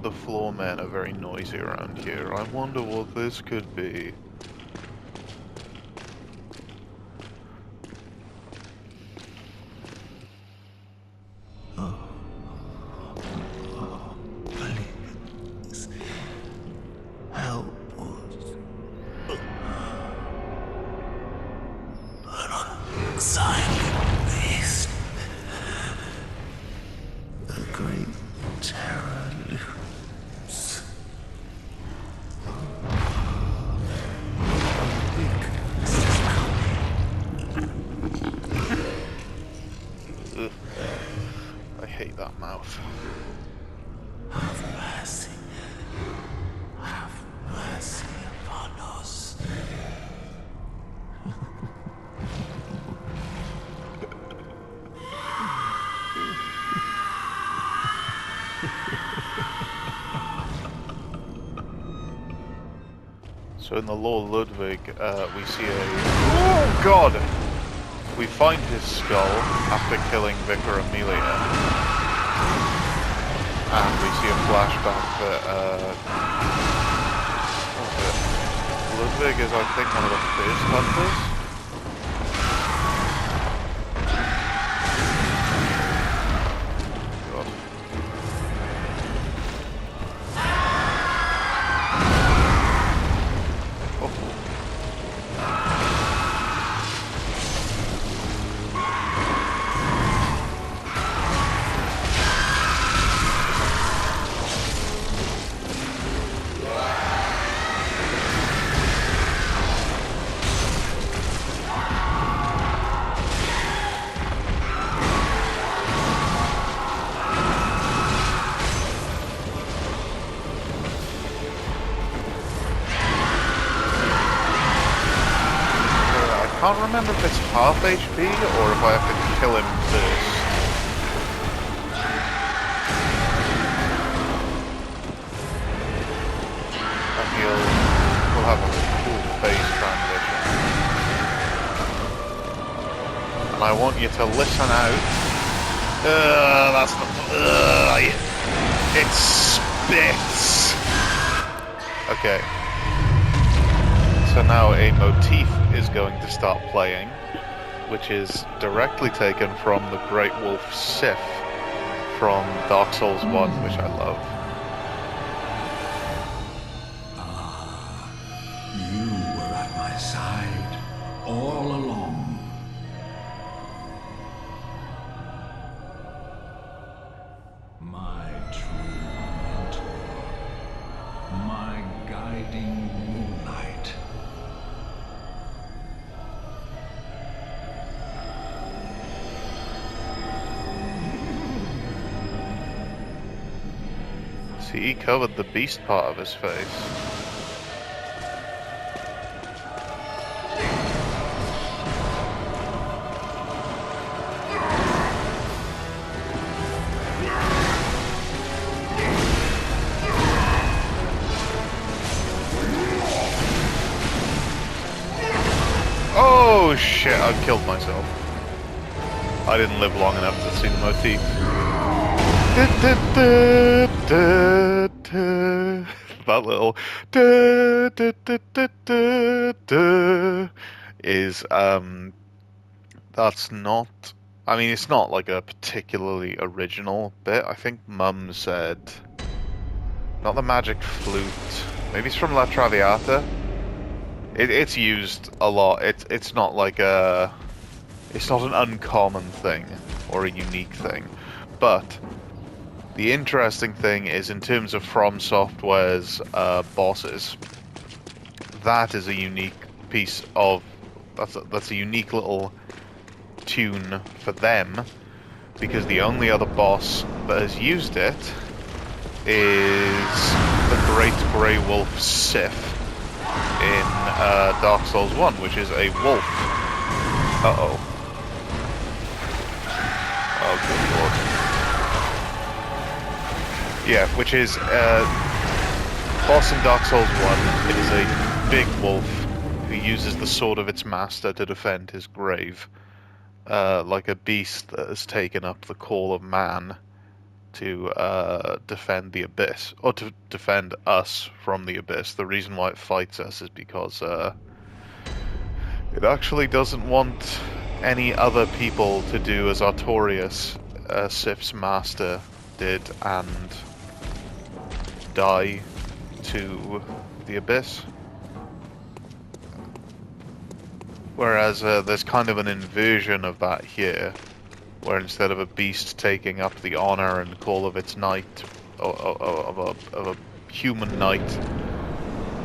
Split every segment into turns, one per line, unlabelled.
the floor men are very noisy around here. I wonder what this could be.
Please help us. An silent beast. The great terror looms.
Ugh. I hate that mouth.
Have mercy. Have mercy upon us.
So in the lore Ludwig, we see a... Oh god! We find his skull after killing Vicar Amelia. And we see a flashback that, what was it? Ludwig is, I think, one of the first hunters? God. I can't remember if it's half HP or if I have to kill him first. And we'll have a cool phase transition. And I want you to listen out. That's not... it spits! Okay. So now a motif is going to start playing, which is directly taken from the Great Wolf Sif from Dark Souls 1, which I love.
You were at my side all along. My true mentor. My guiding moonlight.
See, he covered the beast part of his face. Oh shit, I killed myself. I didn't live long enough to see the motif. That little is that's not, I mean, it's not like a particularly original bit. I think Mum said not the magic flute, maybe it's from La Traviata. It's used a lot. It's not like a, it's not an uncommon thing or a unique thing. But the interesting thing is, in terms of From Software's bosses, that is a unique piece of, that's a unique little tune for them, because the only other boss that has used it is the Great Grey Wolf Sif in Dark Souls 1, which is a wolf. Uh-oh. Oh, good lord. Yeah, which is boss in Dark Souls 1. It is a big wolf who uses the sword of its master to defend his grave. Like a beast that has taken up the call of man to defend the Abyss, or to defend us from the Abyss. The reason why it fights us is because it actually doesn't want any other people to do as Artorias, Sif's master, did and die to the Abyss. Whereas there's kind of an inversion of that here, where instead of a beast taking up the honor and call of its knight, of a human knight,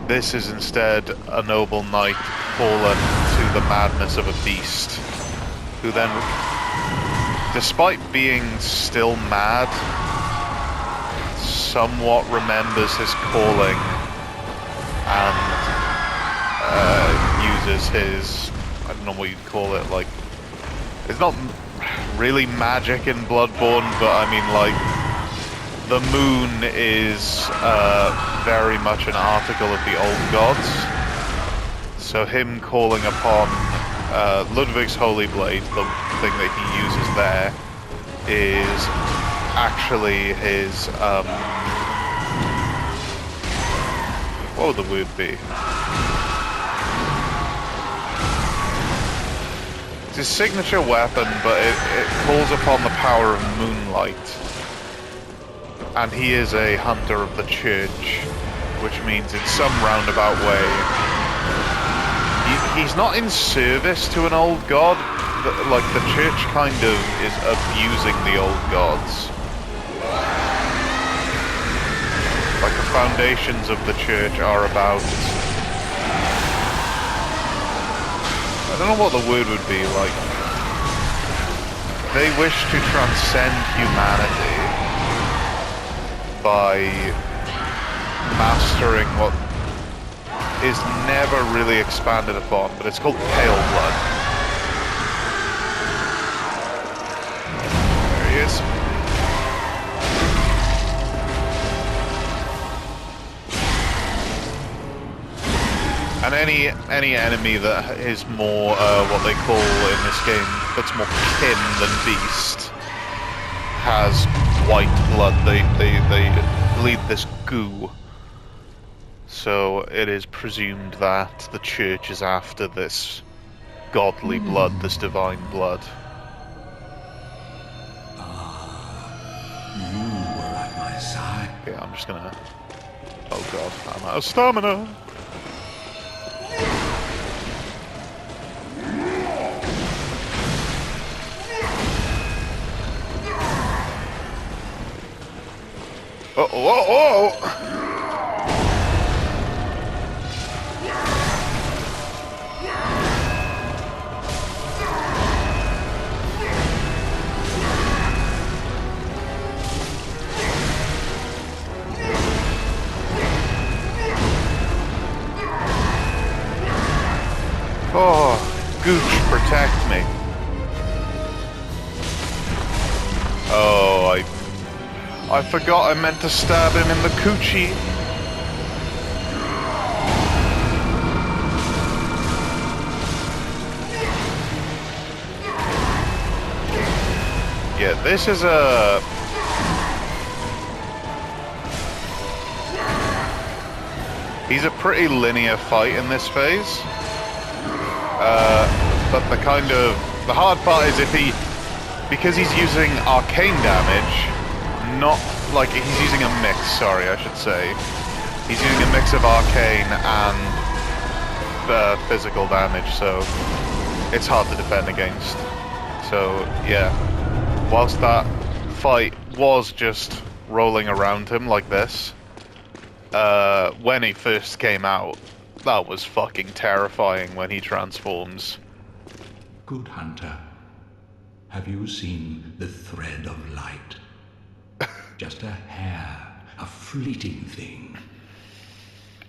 this is instead a noble knight fallen to the madness of a beast, who then, despite being still mad, somewhat remembers his calling and uses his, I don't know what you'd call it, like, it's not really magic in Bloodborne, but I mean, like, the moon is very much an article of the old gods. So him calling upon Ludwig's Holy Blade, the thing that he uses there, is actually his, what would the word be? It's his signature weapon, but it calls upon the power of moonlight. And he is a hunter of the church, which means in some roundabout way, he's not in service to an old god. Like, the church kind of is abusing the old gods. Like, the foundations of the church are about, I don't know what the word would be, like, they wish to transcend humanity by mastering what is never really expanded upon, but it's called Pale Blood. There he is. And any enemy that is more what they call in this game, that's more kin than beast, has white blood. They bleed this goo. So it is presumed that the church is after this godly blood, this divine blood.
You were at my side.
Yeah, I'm just gonna... Oh god, I'm out of stamina! Oh, oh, oh! Oh, Gooch, protect me. Oh, I forgot I meant to stab him in the coochie. Yeah, this is a... He's a pretty linear fight in this phase. But the hard part is because he's using arcane damage, not, like, he's using a mix, sorry, I should say. He's using a mix of arcane and physical damage, so it's hard to defend against. So, yeah. Whilst that fight was just rolling around him like this, when he first came out, that was fucking terrifying when he transforms.
Good hunter, have you seen the thread of light? Just a hair, a fleeting thing.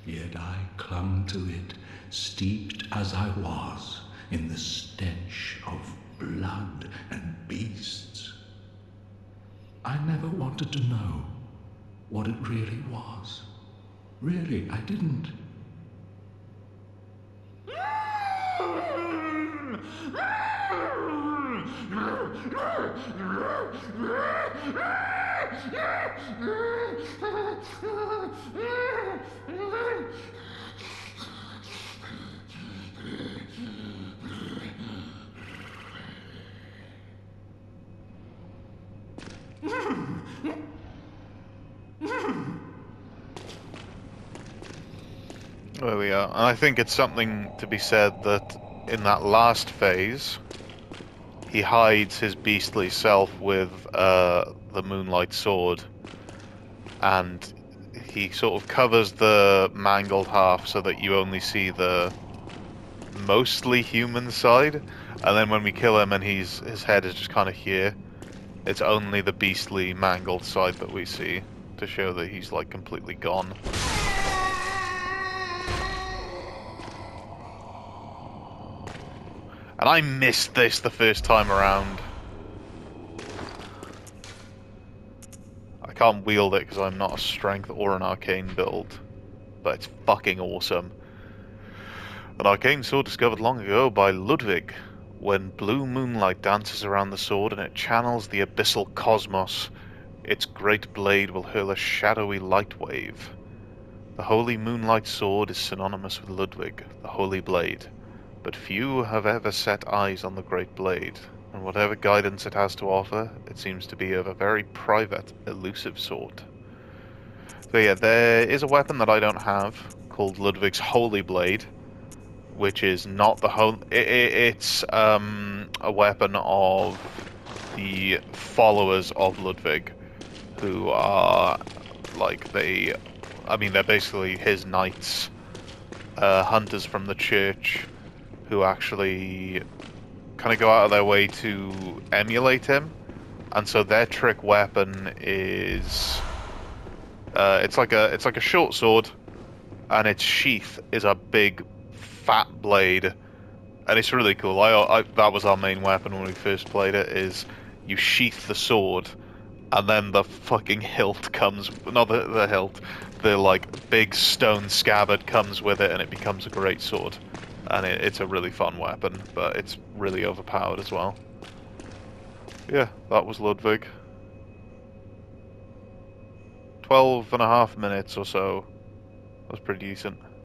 Yet I clung to it, steeped as I was in the stench of blood and beasts. I never wanted to know what it really was. Really, I didn't.
There we are. And I think it's something to be said that in that last phase, he hides his beastly self with the moonlight sword, and he sort of covers the mangled half so that you only see the mostly human side, and then when we kill him and his head is just kind of here, it's only the beastly mangled side that we see to show that he's like completely gone. And I missed this the first time around. I can't wield it because I'm not a strength or an arcane build, but it's fucking awesome. An arcane sword discovered long ago by Ludwig. When blue moonlight dances around the sword and it channels the abyssal cosmos, its great blade will hurl a shadowy light wave. The holy moonlight sword is synonymous with Ludwig, the holy blade, but few have ever set eyes on the great blade, and whatever guidance it has to offer, it seems to be of a very private, elusive sort. So yeah, there is a weapon that I don't have, called Ludwig's Holy Blade, which is not the whole. It's a weapon of the followers of Ludwig, who are like they're basically his knights, hunters from the church, who actually kind of go out of their way to emulate him, and so their trick weapon is it's like a short sword, and its sheath is a big fat blade, and it's really cool. That was our main weapon when we first played it. Is you sheath the sword, and then the fucking hilt comes. Not the hilt, the like big stone scabbard comes with it, and it becomes a great sword. And it's a really fun weapon, but it's really overpowered as well. Yeah, that was Ludwig. 12.5 minutes or so. That was pretty decent.